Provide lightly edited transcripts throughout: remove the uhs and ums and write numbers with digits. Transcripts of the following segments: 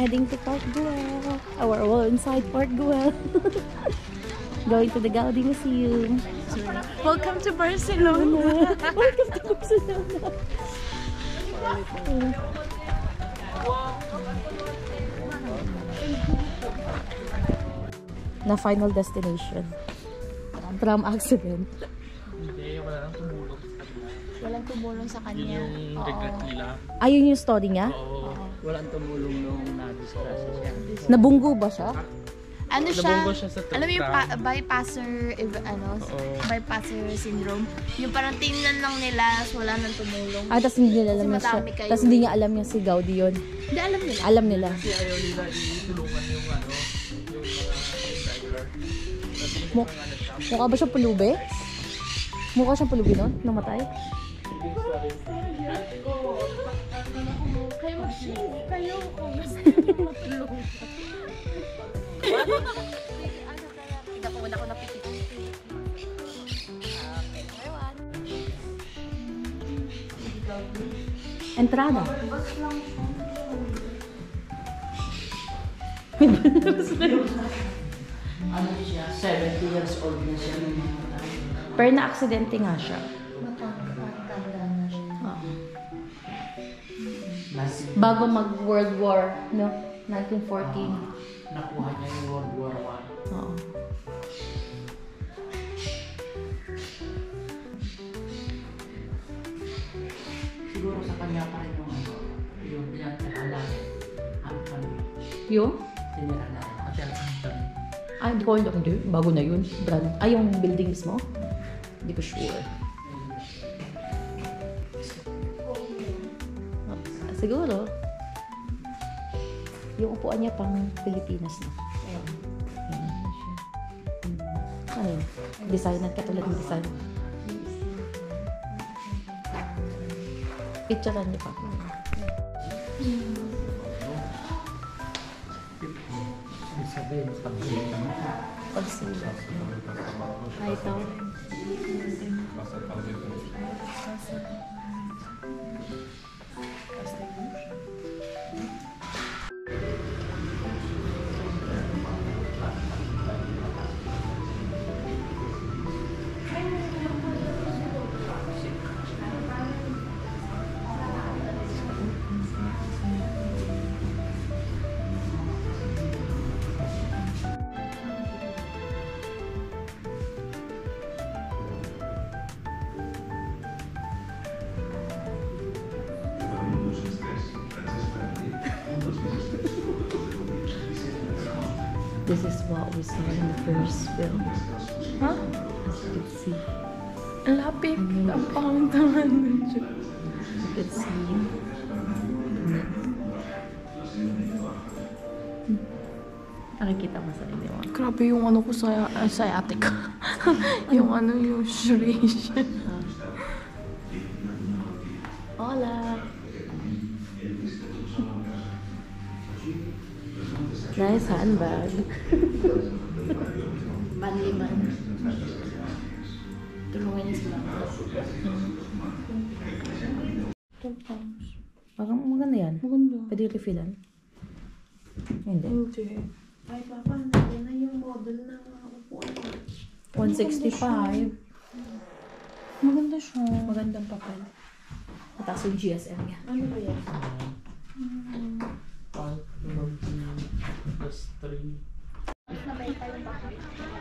heading to Park Güell. We're inside Park Güell. Going to the Gaudi Museum. Welcome to Barcelona. Welcome to Barcelona. Na final destination. Tram accident. Hindi, wala nang tumulong sa kanila. Walang tumulong sa kanya. Yun yung regret nila. Ayun yung story niya? Oo. Walang tumulong nung na-disgrasya siya. Nabunggo ba siya? Ano siya? Nabunggo siya sa truck. Alam mo yung bypasser syndrome? Yung parang tingnan lang nila, wala nang tumulong. Tapos hindi nila alam niya siya. Tapos hindi niya alam niya si Gaudi yun. Hindi, alam nila. Alam nila. Kasi ayaw nila itulungan yung ano, yung mga driver. Kasi yung mga ano siya. Mukha ba siyang pulubi? Mukha siyang pulubi nun? Namatay? Kayo kung gusto nyo matulong. Hindi ako wala ko napipit. Entrada. Ano siya? 70 years old na siya nung mga Pero na-aksidente nga siya. Bago mag-World War, no? 1914. Nakuha niya yung World War I. Oo. Siguro sa kanya pa rin yung pinag-alala. Yung? Pinag-alala. Hotel Hampton. Hindi ko alam. Hindi. Bago na yun. Brand. Yung building mismo? Hindi ko sure. Siguro. Yung upuan niya pang Pilipinas na. Ayan. Ano yun? Design. Katulad ng design. Picturean niyo pa. Sabihin, pag-ilan. Pagsila. Ay, ito. This is what we saw in the first film. Huh? As you can see. Ang lapit. Ang pangit naman dun siya. You can see. Nakikita mo sa inyo. Grabe yung ano ko sa sciatic. Yung ano, yung shrink. Hola! Nice handbag. Manliman. Tulungan niya sila. Parang maganda yan. Maganda. Pwede refillan? Hindi. Hindi. Ay, papa, natin na yung model na upuan. 165. Maganda siya. Magandang papel. Mataas yung GSM niya. Ano ba yan? Plus 3.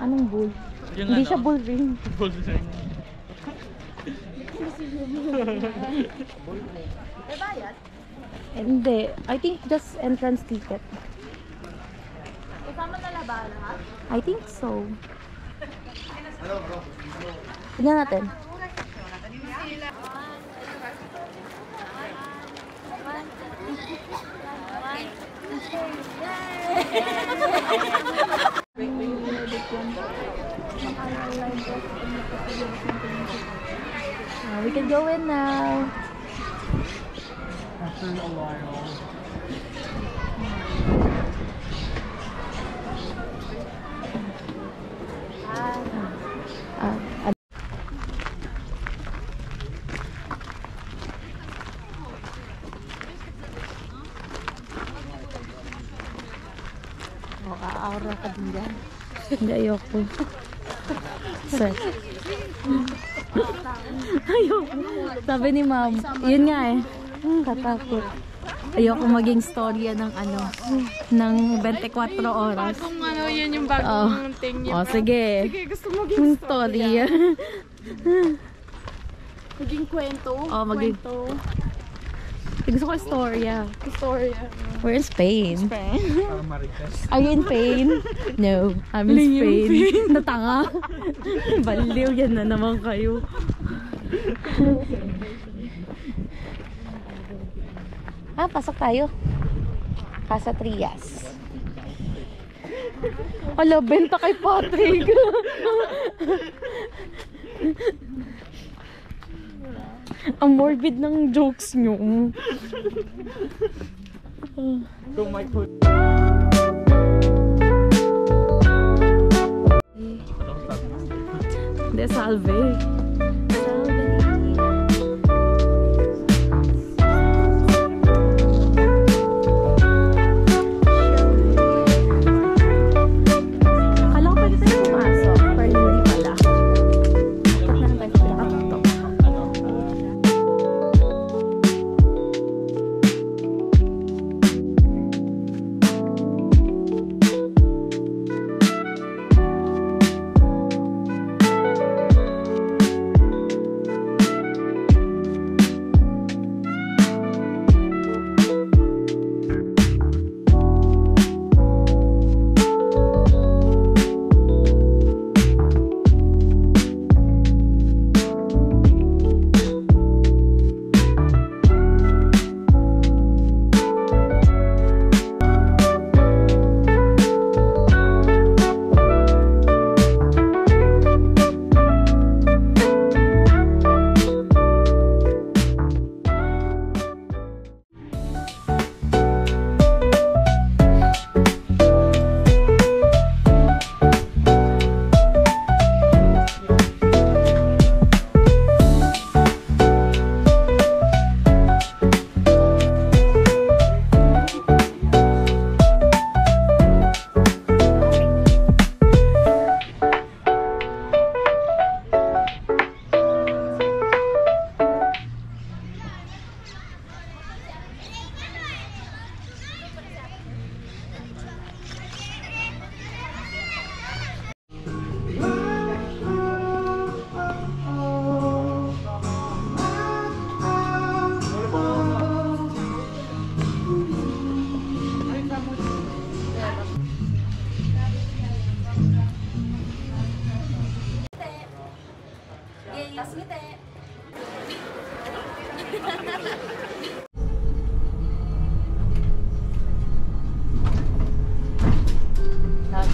Anong bull? Yung Hindi ano? siya bull ring. Bull ring. May bayad? Hindi. I think just entrance ticket. Kasama na laban lahat? I think so. Tignan natin. We can go in now. After a while. Hindi, ayoko. Sir. Ayoko. Sabi ni ma'am, yun nga eh. Katakot. Ayoko maging storya ng ng 24 oras. Kung ano, yun yung bagong thing niya. Oh, sige. Sige, gusto mo maging Storya. maging kwento. Oh, maging... Kwento. Gusto ko storya. Storya. We're in Spain. Para marites. Are you in Spain? No, I'm in Spain. Natanga. Baliw, yan na naman kayo. Pasok tayo. Casa Trias. Ala, benta kay Patrick. Ang morbid ng jokes nyo. Kung may food. De salve.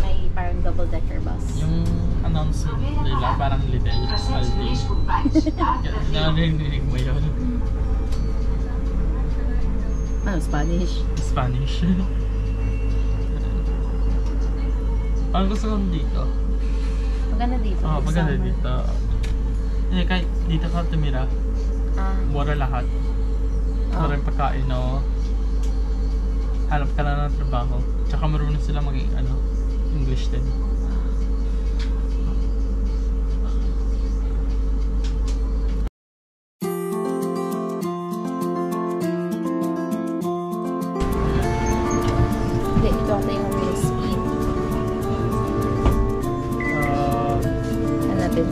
May parang double-decker bus. Yung announcement nila, parang little Aldi. Narinig mo yun? Spanish. Spanish. Parang gusto ko dito. Maganda dito. Oo, maganda dito. Eh, kahit dito ka tumira, mura lahat. Mura yung pagkain, no? Hanap ka na ng trabaho. Tsaka marunong sila maging, English din. Hindi, ito ako yung real speed. Hanapin.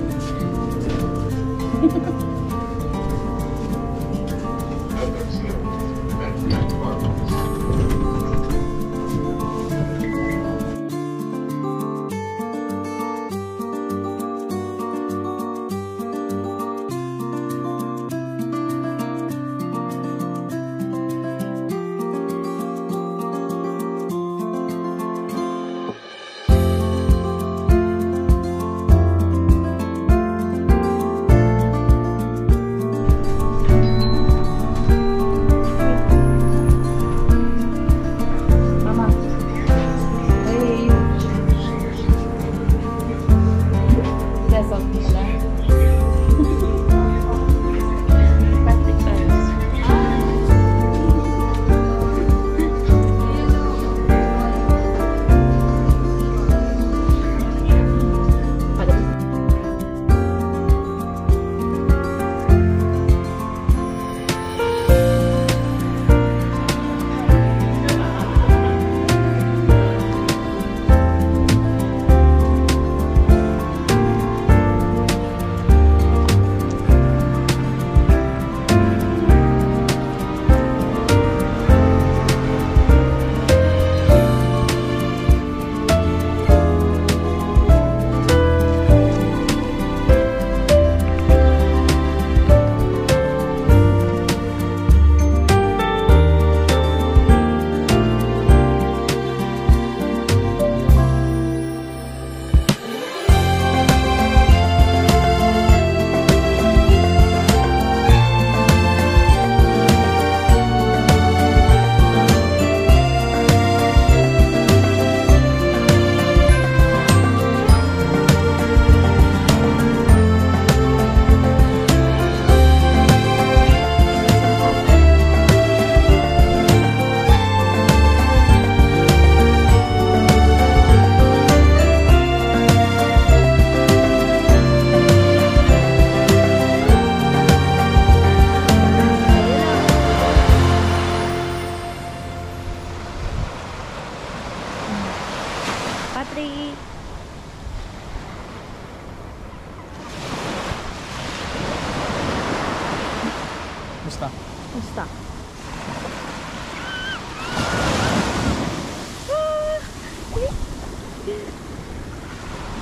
Basta.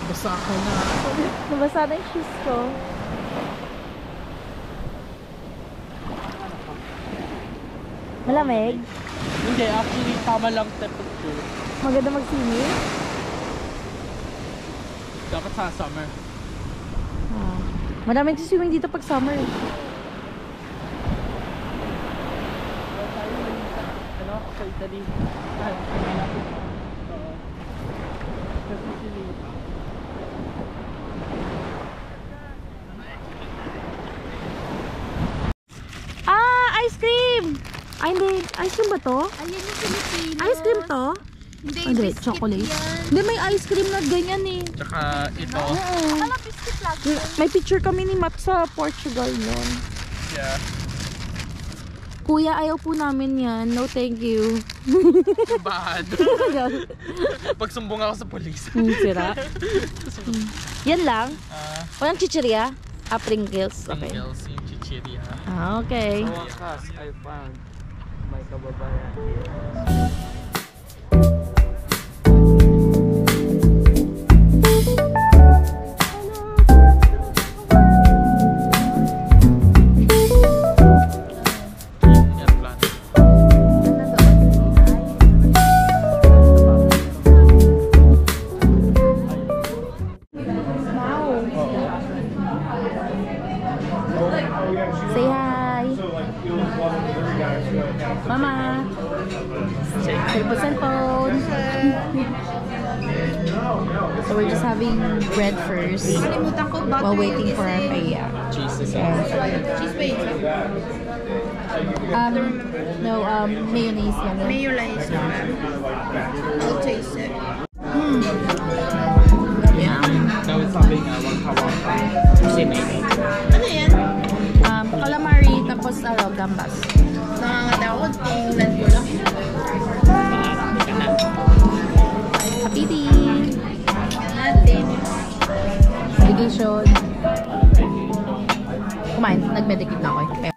Basta ako na. Nabasa na yung shoes ko. Malamig? Hindi, actually, tama lang temperature. Maganda mag-swimming? Dapat sa summer. Ah. Maraming swimming dito pag summer. Ano, sa Italy. Ah! Ice cream! Ay, hindi. Ice cream ba to? Ayan yung Filipino. Ice cream to? Hindi, Hindi, biscuit chocolate. yan. Hindi, may ice cream na ganyan eh. Tsaka ito. Akala biscuit lang. May picture kami ni Matt sa Portugal noon. Yeah. Kuya, ayaw po namin yan. No, thank you. Bad. Pagsumbong ako sa polis. Sira. Yan lang? Ah, Walang chichirya? Ah, Pringles. Okay. Pringles, yung chichirya. Ah, okay. Sa wakas, I found my kababayan. Say hi. Mama. Cellphone. So we're just having bread first Kalimutan ko butter. while waiting for our paya. Jesus. Cheese ba yun? No, mayonnaise yan. Mayonnaise naman. I'll taste it. Now it's having a waka-waka. Ano yan? Calamari, tapos gambas. Nangangatakot. Tingnan ko lang. Kapiti! Natin. Medication. Kumain, nag-medicate na ako eh. Kaya